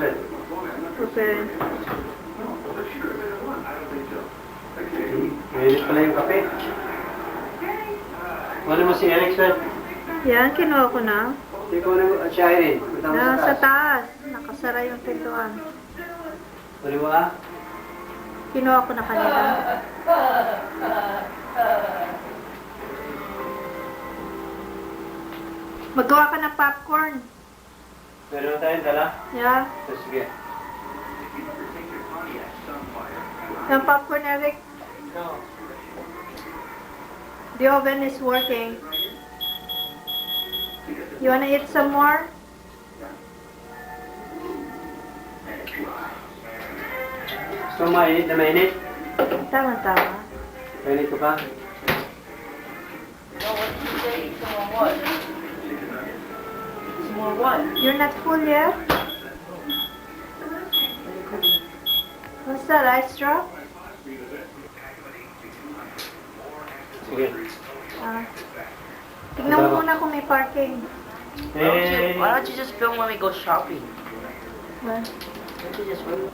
sweat. Okay. Mainit pala yung kape. Ano mo si Eric, sweat? Yan, kinuha ko na. Hindi ko na si Irene. Punta mo sa Sa taas. taas. Nakasara yung pintuan. Ano mo ah? Kinuha ko na kanina. Magawa ka ng popcorn. Meron na tayong dala? Yeah. Sige. Yung popcorn, Eric. The oven is working. You wanna eat some more? Gusto mo mainit na mainit? Tama. Mainit ko pa? No, what did you say? Some more what? Some more what? You're not full yet? What's that, ice drop? Sige. Tignan mo muna kung may parking. Why don't you just film when we go shopping? Well, Why don't you just film?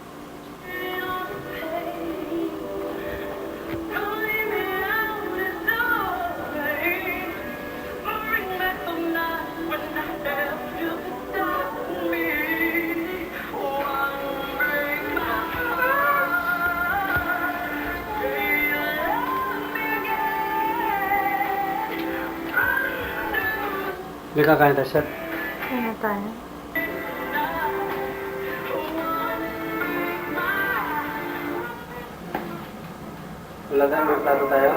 Hindi kakain tayo, sir. ano tayo? Wala tayo, may plato tayo.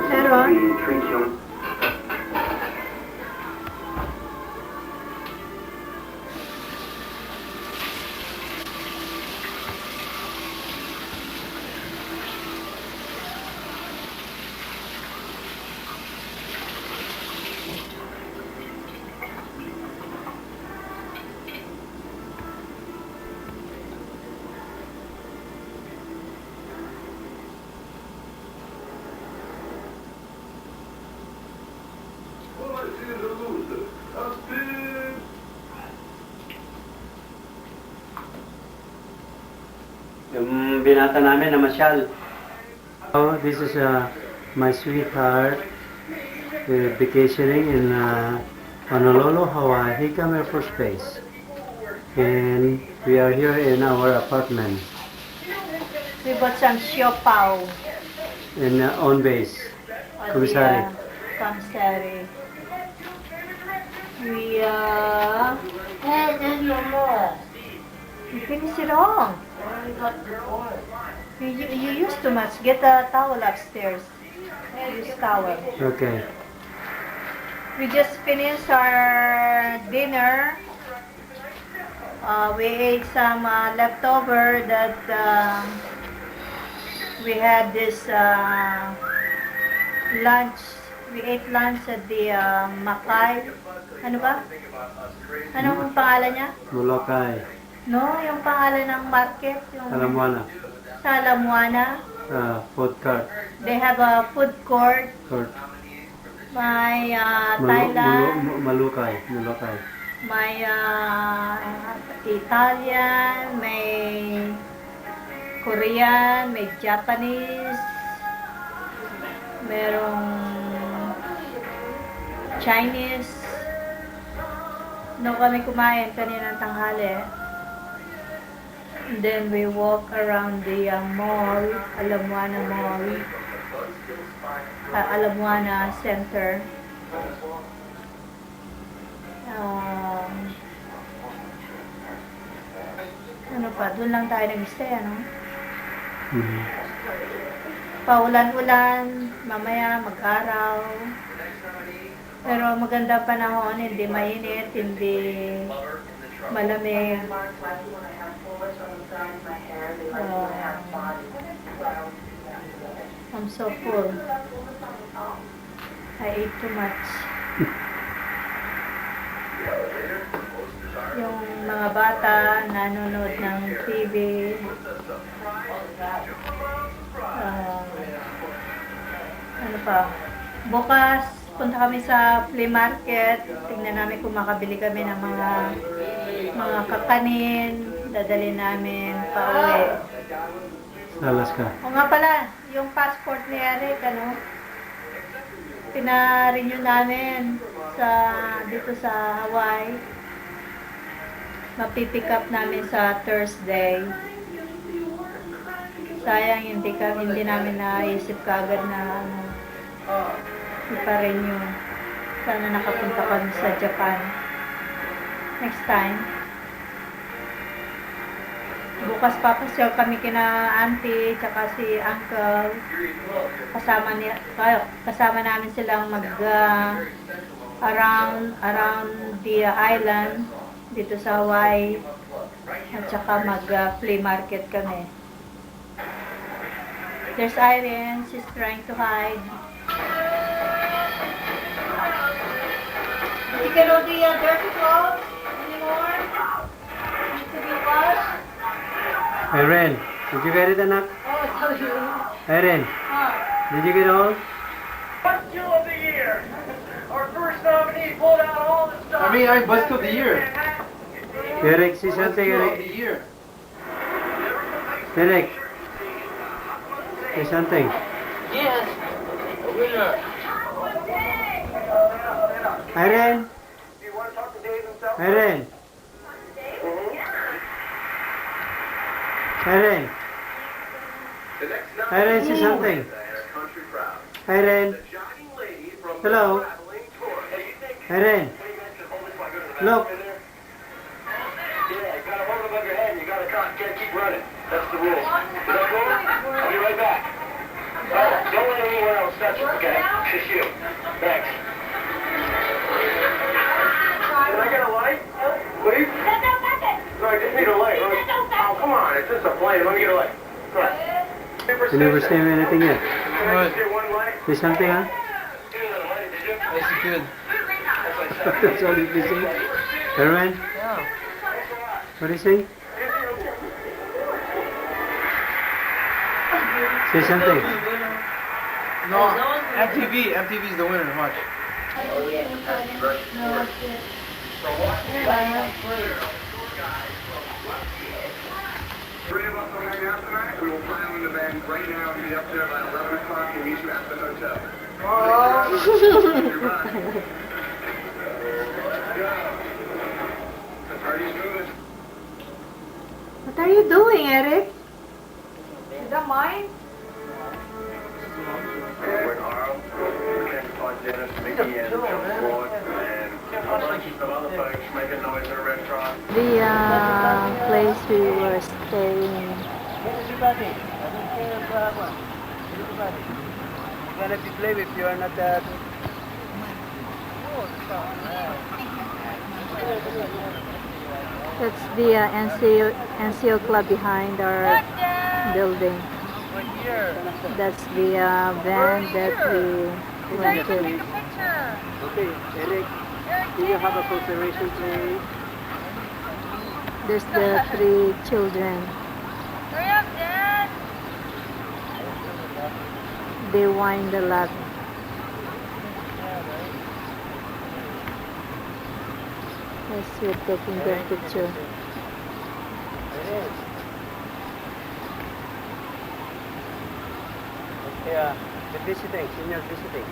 Meron? Yung binata namin na masyal. Oh, this is my sweetheart vacationing in Honolulu, Hawaii. He came here for space. And we are here in our apartment We bought some siopaw. in on base. Commissary. Commissary. We, Hey, there's no more. you finished it all. I already got the one. You used too much. Get a towel upstairs. Use towel. Okay. We just finished our dinner. We ate some leftover that we had this lunch. We ate lunch at the Mackay. Ano ba? Anong pangalan niya? Molokai. No, yung pangalan ng market. Yung Alam mo na. sa Alamoana. Food cart. They have a food court. Court. May Thailand. Malukay. Malukay. May Italian, may Korean, may Japanese, merong Chinese. Doon kami kumain kaninang tanghali. And then we walk around the mall, Alamoana Mall, Alamoana Center. Ano pa, doon lang tayo nag-stay, ano? Mhm. Paulan-ulan, mamaya mag-araw. Pero maganda panahon, hindi mainit, hindi malamig. I'm so full. I ate too much. Yung mga bata nanonood ng TV. Ano pa? Bukas, punta kami sa flea market. Tingnan namin kung makabili kami ng mga kakanin, dadali namin pa uwi. Sa Alaska. O nga pala, yung passport ni Eric, pina-renew namin dito sa Hawaii. Mapipick up namin sa Thursday. Sayang, hindi namin naisip kaagad na ipa-renew. Sana nakapunta kami sa Japan. Next time. Bukas papasyal kami kina auntie tsaka si uncle. Kasama namin silang around the island dito sa Hawaii. At tsaka flea market kami. There's Irene, she's trying to hide. Did you get all the dirty clothes anymore? Need to be washed? Irene, did you get it, anak? Oh, so you. Irene, did you get all? Bust Jewel of the Year. Our first nominee pulled out all the stuff. I'm Bust of the Year. Eric, say something, Of Eric. the Year. Eric, say something. Yes, a winner. Irene, Do you want to talk to Dave himself? Irene, Irene, The next Irene, say something. country crowd. Irene, The jogging lady from hello. the traveling tour. Hey, you think Irene, look. Yeah, you gotta hold it above your head and you gotta keep running. That's the rule. Is that cool? I'll be right back. Don't let anyone else touch it, okay? Just you. Thanks. Can I get a light? Please? No, I just need a light. Oh, come on. It's just a plane. Let me get a light. Come on. You never say anything yet. Can I just get one light? Say something, huh? That's good. That's all you can say. Irene, Yeah. what do you say? Say something. No, MTV is the winner. Watch. Three of us will hang out tonight. We will pile in the van right now and be up there by 11 o'clock and meet you at the hotel. The party's moving. What are you doing, Eric? Is that mine? With Arl, Ken Todd, Dennis, Mickey, and Bill Floyd, and a bunch of other folks making noise in a restaurant. The place we were staying. Even if you play with, you are not that. That's the NCO club behind our building. That's the van that we went to. Okay, Eric, do you have a preparation play? There's the 3 children. Hurry up, Dad. They whined a lot. Yes, we're taking their picture. Yeah, the visiting, senior visiting.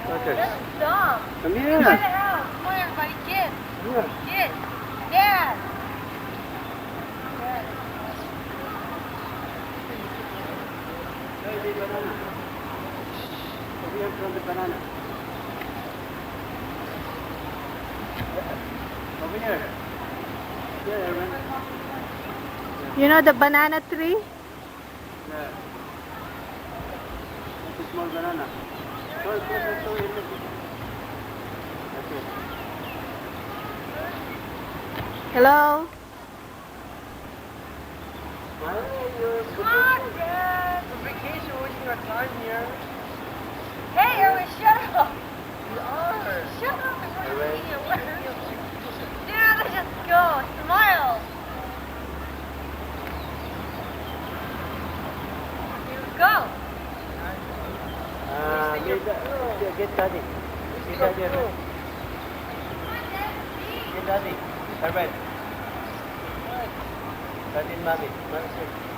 Okay. That's dumb. Come Get here. the house. Come on, everybody. Get. Here. Get. Dad. Try the banana. Over here from the banana. Over here. Yeah, Aaron. You know the banana tree? Yeah. That's a small banana. So it goes so in the... That's it. Hello? Come on, Dad. For vacation, wasting our time here. Hey, Erwin, shut up. We are. Shut up. I'm going to see you. Dad, let's just go. Smile. Here we go. Get daddy. Get daddy, Aaron. Get daddy. Aaron. Daddy and Mommy. Mommy, sir.